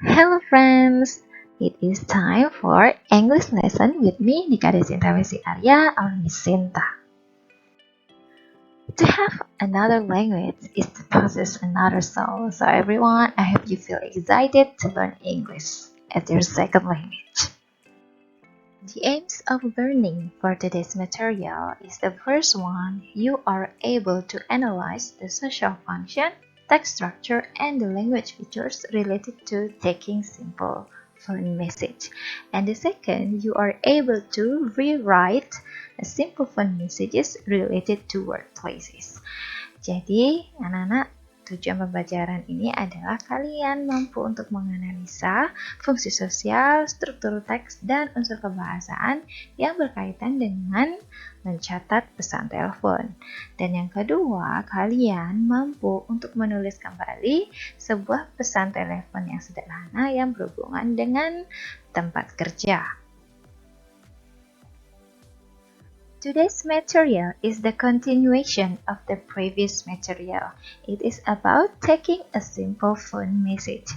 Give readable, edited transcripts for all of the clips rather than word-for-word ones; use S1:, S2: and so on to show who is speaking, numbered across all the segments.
S1: Hello friends, it is time for English lesson with me Nika Desinta Wesi Arya or Miss Sinta. To have another language is to possess another soul. So everyone, I hope you feel excited to learn English as your second language. The aims of learning for today's material is the first one, you are able to analyze the social function, text structure, and the language features related to taking simple phone message. And the second, you are able to rewrite a simple phone messages related to workplaces. Jadi, anak-anak, tujuan pembelajaran ini adalah kalian mampu untuk menganalisa fungsi sosial, struktur teks, dan unsur kebahasaan yang berkaitan dengan mencatat pesan telepon. Dan yang kedua, kalian mampu untuk menulis kembali sebuah pesan telepon yang sederhana yang berhubungan dengan tempat kerja. Today's material is the continuation of the previous material. It is about taking a simple phone message.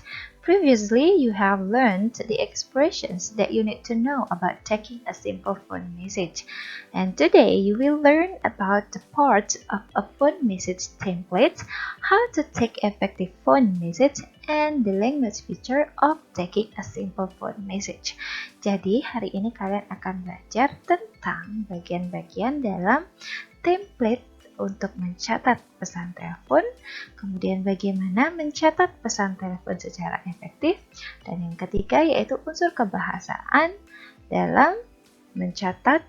S1: Previously, you have learned the expressions that you need to know about taking a simple phone message. And today, you will learn about the parts of a phone message template, how to take effective phone message, and the language feature of taking a simple phone message. Jadi, hari ini kalian akan belajar tentang bagian-bagian dalam template untuk mencatat pesan telepon, kemudian bagaimana mencatat pesan telepon secara efektif, dan yang ketiga yaitu unsur kebahasaan dalam mencatat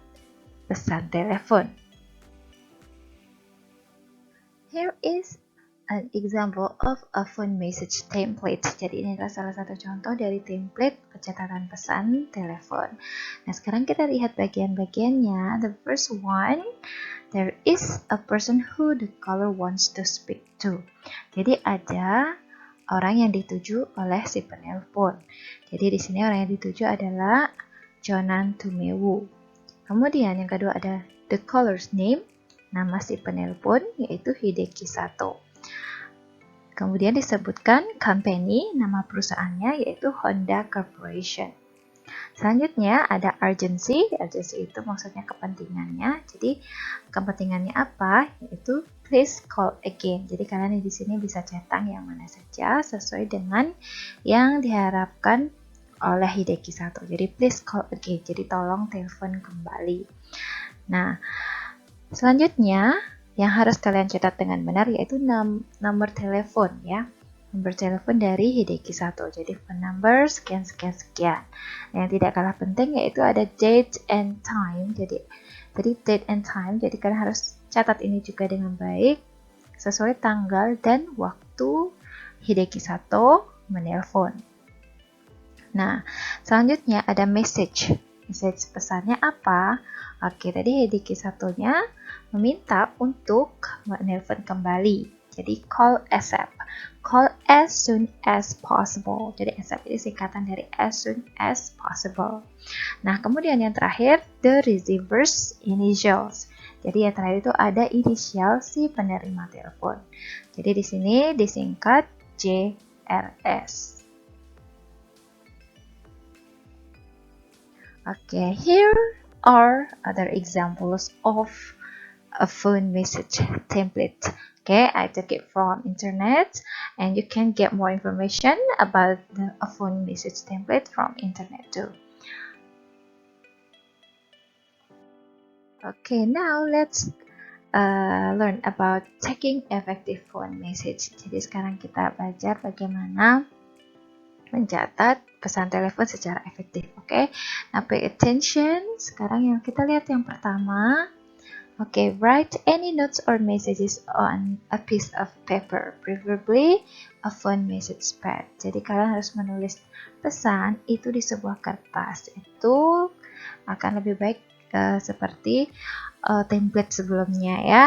S1: pesan telepon. Here is an example of a phone message template. Jadi ini adalah salah satu contoh dari template pencatatan pesan telepon. Nah, sekarang kita lihat bagian-bagiannya. The first one, there is a person who the caller wants to speak to. Jadi ada orang yang dituju oleh si penelpon. Jadi di sini orang yang dituju adalah Jonan Tumewu. Kemudian yang kedua ada the caller's name, nama si penelpon yaitu Hideki Sato. Kemudian disebutkan company, nama perusahaannya yaitu Honda Corporation. Selanjutnya ada urgency. Urgency itu maksudnya kepentingannya. Jadi kepentingannya apa? Yaitu please call again. Jadi kalian di sini bisa centang yang mana saja sesuai dengan yang diharapkan oleh Hideki Sato. Jadi please call again. Jadi tolong telepon kembali. Nah, selanjutnya yang harus kalian catat dengan benar yaitu nomor telepon ya. Nomor telepon dari Hideki Sato. Jadi phone number sekian. Yang tidak kalah penting yaitu ada date and time. Jadi date and time. Jadi kalian harus catat ini juga dengan baik sesuai tanggal dan waktu Hideki Sato menelpon. Nah, selanjutnya ada message. Message pesannya apa? Oke, tadi Hideki Satonya meminta untuk menelpon kembali. Jadi call ASAP. Call as soon as possible. Jadi ASAP ini singkatan dari as soon as possible. Nah, kemudian yang terakhir, the receiver's initials. Jadi yang terakhir itu ada inisial si penerima telepon. Jadi di sini disingkat JRS. Okay, here are other examples of a phone message template. Okay, I took it from internet and you can get more information about a phone message template from internet too. Okay, now let's learn about taking effective phone message. Jadi sekarang kita belajar bagaimana mencatat pesan telepon secara efektif. Oke, now pay attention. Sekarang yang kita lihat yang pertama. Okay, write any notes or messages on a piece of paper, preferably a phone message pad. Jadi kalian harus menulis pesan itu di sebuah kertas. Itu akan lebih baik seperti template sebelumnya ya.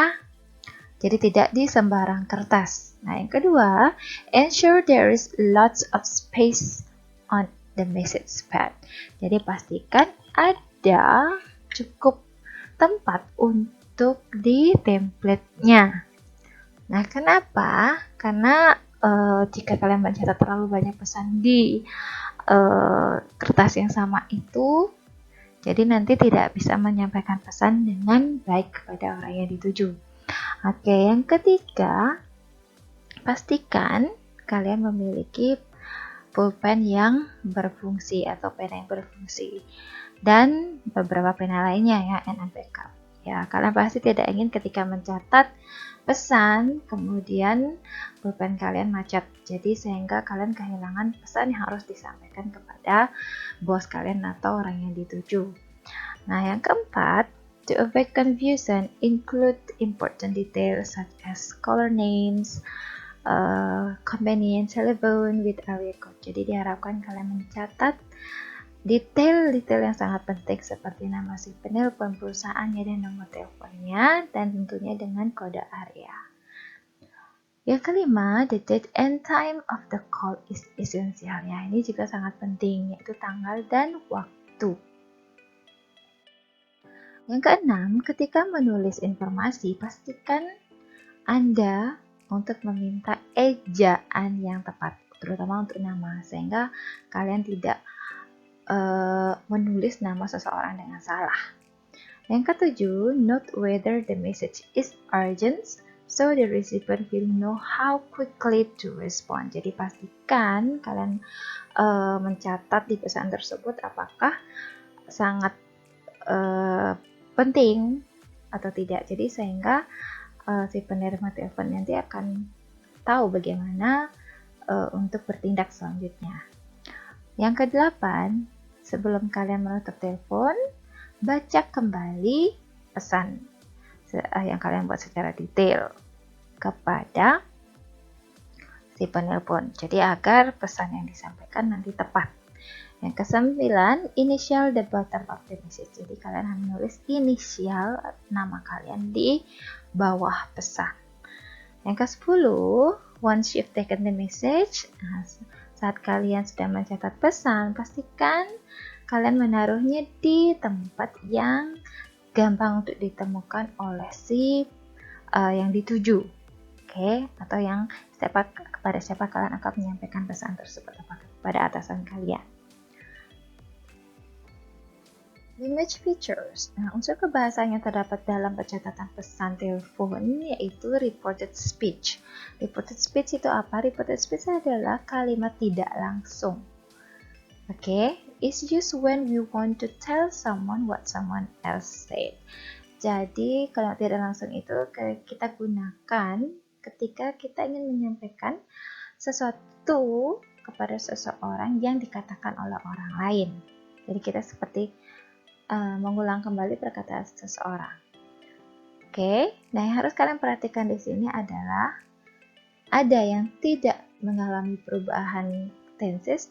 S1: Jadi tidak di sembarang kertas. Nah, yang kedua, ensure there is lots of space on the message pad. Jadi pastikan ada cukup tempat untuk di template-nya. Nah, kenapa? Karena jika kalian mencatat terlalu banyak pesan di kertas yang sama itu, jadi nanti tidak bisa menyampaikan pesan dengan baik kepada orang yang dituju. Oke, yang ketiga, pastikan kalian memiliki pulpen yang berfungsi atau pena yang berfungsi dan beberapa pena lainnya ya, and backup. Ya, kalian pasti tidak ingin ketika mencatat pesan kemudian pulpen kalian macet. Jadi sehingga kalian kehilangan pesan yang harus disampaikan kepada bos kalian atau orang yang dituju. Nah, yang keempat, to avoid confusion, include important details such as caller names, company and telephone with area code. Jadi diharapkan kalian mencatat detail-detail yang sangat penting seperti nama si penelpon, perusahaannya, dan nomor teleponnya, dan tentunya dengan kode area. Yang kelima, the date and time of the call is essential. Ya, ini juga sangat penting, yaitu tanggal dan waktu. Yang keenam, ketika menulis informasi, pastikan Anda untuk meminta ejaan yang tepat, terutama untuk nama, sehingga kalian tidak menulis nama seseorang dengan salah. Yang ketujuh, note whether the message is urgent, so the recipient will know how quickly to respond. Jadi pastikan kalian mencatat di pesan tersebut apakah sangat penting atau tidak. Jadi sehingga si penerima telepon nanti akan tahu bagaimana untuk bertindak selanjutnya. Yang kedelapan, sebelum kalian menutup telepon, baca kembali pesan yang kalian buat secara detail kepada si penelpon. Jadi agar pesan yang disampaikan nanti tepat. Yang kesembilan, initial the bottom of the message. Jadi kalian harus menulis inisial nama kalian di bawah pesan. Yang ke-10, once you've taken the message, saat kalian sudah mencatat pesan, pastikan kalian menaruhnya di tempat yang gampang untuk ditemukan oleh si yang dituju. Oke, atau yang kepada siapa kalian akan menyampaikan pesan tersebut, apakah kepada atasan kalian. Image features. Nah, unsur kebahasaan yang terdapat dalam pencatatan pesan telepon yaitu reported speech. Reported speech itu apa? Reported speech adalah kalimat tidak langsung. Oke, it's used when we want to tell someone what someone else said. Jadi, kalimat tidak langsung itu kita gunakan ketika kita ingin menyampaikan sesuatu kepada seseorang yang dikatakan oleh orang lain. Jadi kita seperti mengulang kembali perkataan seseorang. Oke, nah yang harus kalian perhatikan di sini adalah ada yang tidak mengalami perubahan tenses,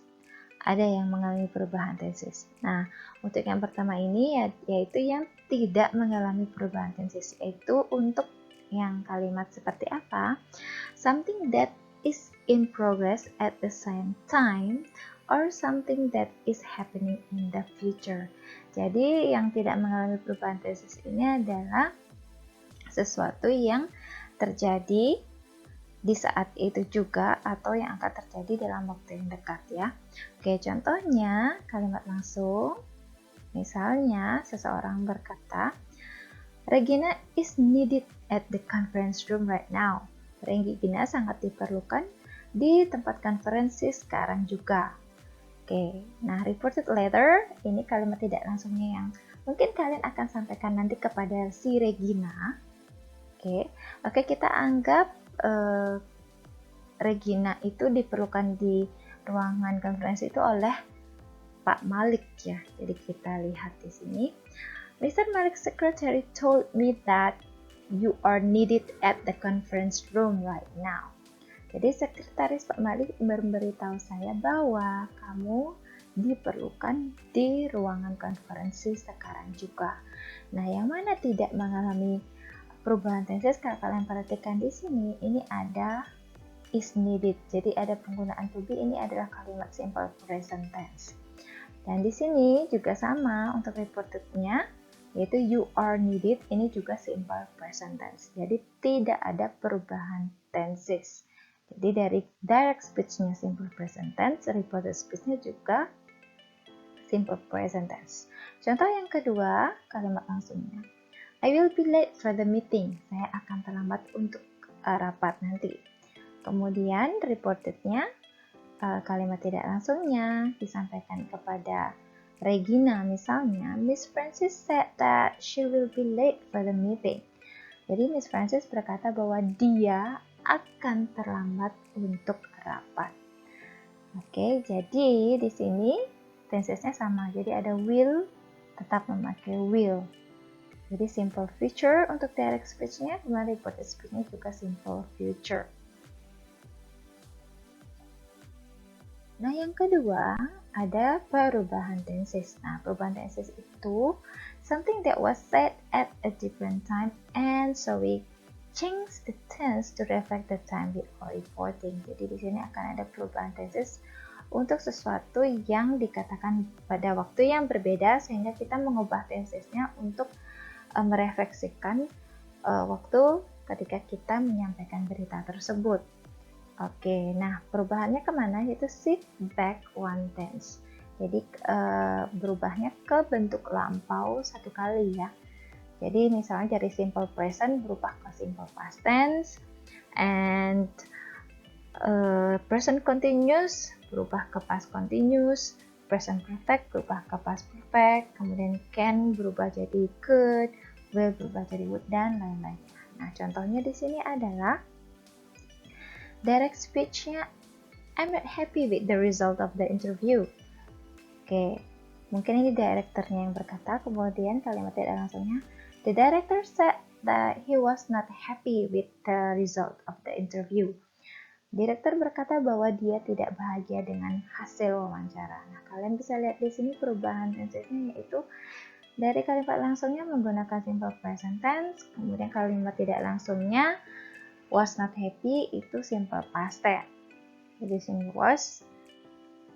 S1: ada yang mengalami perubahan tenses. Nah, untuk yang pertama ini yaitu yang tidak mengalami perubahan tenses, yaitu untuk yang kalimat seperti apa? Something that is in progress at the same time or something that is happening in the future. Jadi yang tidak mengalami perubahan tenses ini adalah sesuatu yang terjadi di saat itu juga atau yang akan terjadi dalam waktu yang dekat ya. Oke, contohnya kalimat langsung. Misalnya seseorang berkata, Regina is needed at the conference room right now. Regina sangat diperlukan di tempat konferensi sekarang juga. Oke, nah reported letter ini kalimat tidak langsungnya yang mungkin kalian akan sampaikan nanti kepada si Regina. Oke, kita anggap Regina itu diperlukan di ruangan konferensi itu oleh Pak Malik ya. Jadi kita lihat di sini. Mr. Malik's secretary told me that you are needed at the conference room right now. Jadi sekretaris Pak Malik memberitahu saya bahwa kamu diperlukan di ruangan konferensi sekarang juga. Nah, yang mana tidak mengalami perubahan tenses, kalau kalian perhatikan di sini, ini ada is needed. Jadi ada penggunaan to be, ini adalah kalimat simple present tense. Dan di sini juga sama untuk reportednya, yaitu you are needed, ini juga simple present tense. Jadi tidak ada perubahan tenses. Jadi dari direct speech-nya simple present tense, reported speech-nya juga simple present tense. Contoh yang kedua, kalimat langsungnya. I will be late for the meeting. Saya akan terlambat untuk rapat nanti. Kemudian reportednya, kalimat tidak langsungnya disampaikan kepada Regina misalnya, Miss Francis said that she will be late for the meeting. Jadi Miss Francis berkata bahwa dia akan terlambat untuk rapat. Oke, jadi di sini tensesnya sama. Jadi ada will, tetap memakai will. Jadi simple future untuk direct speech-nya, kemudian reported speech-nya juga simple future. Nah, yang kedua ada perubahan tenses. Nah, perubahan tenses itu something that was said at a different time and so we change the tense to reflect the time before reporting. Jadi di sini akan ada perubahan tenses untuk sesuatu yang dikatakan pada waktu yang berbeda sehingga kita mengubah tensesnya untuk merefleksikan waktu ketika kita menyampaikan berita tersebut. Oke, nah perubahannya kemana? Yaitu shift back one tense. Jadi berubahnya ke bentuk lampau satu kali ya. Jadi misalnya dari simple present berubah ke simple past tense, and present continuous berubah ke past continuous, present perfect berubah ke past perfect, kemudian can berubah jadi could, will berubah jadi would, dan lain-lain. Nah, contohnya di sini adalah direct speech-nya, I'm not happy with the result of the interview. Oke, mungkin ini direkturnya yang berkata, kemudian kalimat tidak langsungnya, the director said that he was not happy with the result of the interview. Direktur berkata bahwa dia tidak bahagia dengan hasil wawancara. Nah, kalian bisa lihat di sini perubahan tensesnya, yaitu dari kalimat langsungnya menggunakan simple present tense, kemudian kalimat tidak langsungnya was not happy itu simple past tense. Jadi sini was,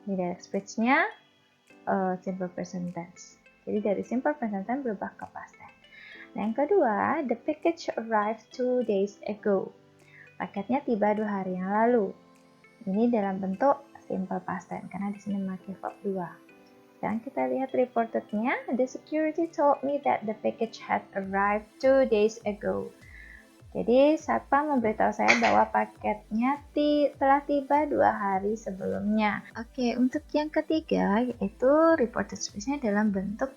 S1: di direct speech-nya simple present tense. Jadi dari simple present tense berubah ke past tense. Nah, yang kedua, the package arrived 2 days ago. Paketnya tiba 2 hari yang lalu. Ini dalam bentuk simple past tense karena di sini memakai verb 2. Sekarang kita lihat reportednya. The security told me that the package had arrived 2 days ago. Jadi satpam memberitahu saya bahwa paketnya telah tiba 2 hari sebelumnya. Oke, untuk yang ketiga yaitu reported speech-nya dalam bentuk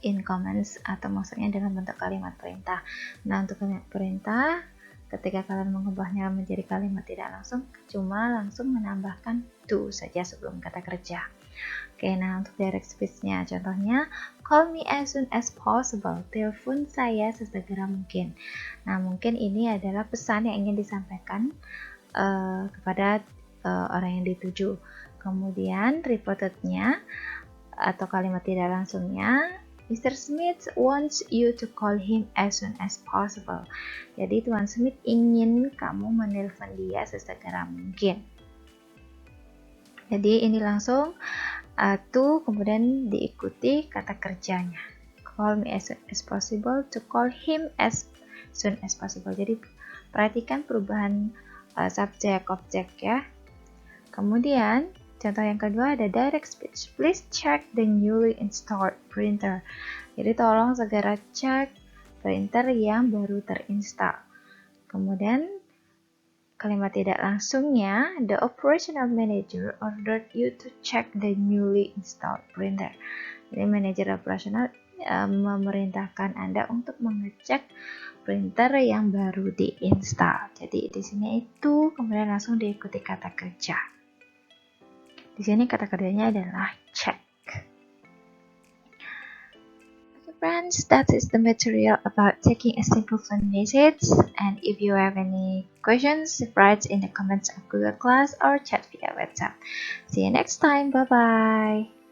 S1: in comments atau maksudnya dalam bentuk kalimat perintah. Nah, untuk kalimat perintah ketika kalian mengubahnya menjadi kalimat tidak langsung, cuma langsung menambahkan to saja sebelum kata kerja. Oke, nah untuk direct speech-nya, contohnya, call me as soon as possible, telepon saya sesegera mungkin. Nah, mungkin ini adalah pesan yang ingin disampaikan kepada orang yang dituju. Kemudian, reported-nya atau kalimat tidak langsungnya, Mr. Smith wants you to call him as soon as possible. Jadi Tuan Smith ingin kamu menelpon dia sesegera mungkin. Jadi ini langsung to kemudian diikuti kata kerjanya. Call me as soon as possible, to call him as soon as possible. Jadi perhatikan perubahan subjek objek ya. Kemudian contoh yang kedua ada direct speech. Please check the newly installed printer. Jadi tolong segera cek printer yang baru terinstall. Kemudian kalimat tidak langsungnya, the operational manager ordered you to check the newly installed printer. Jadi manajer operasional memerintahkan Anda untuk mengecek printer yang baru diinstal. Jadi di sini itu kemudian langsung diikuti kata kerja. Di sini kata kerjanya adalah check. Okay friends, that is the material about taking a simple phone message. And if you have any questions, write in the comments of Google Class or chat via WhatsApp. See you next time. Bye bye.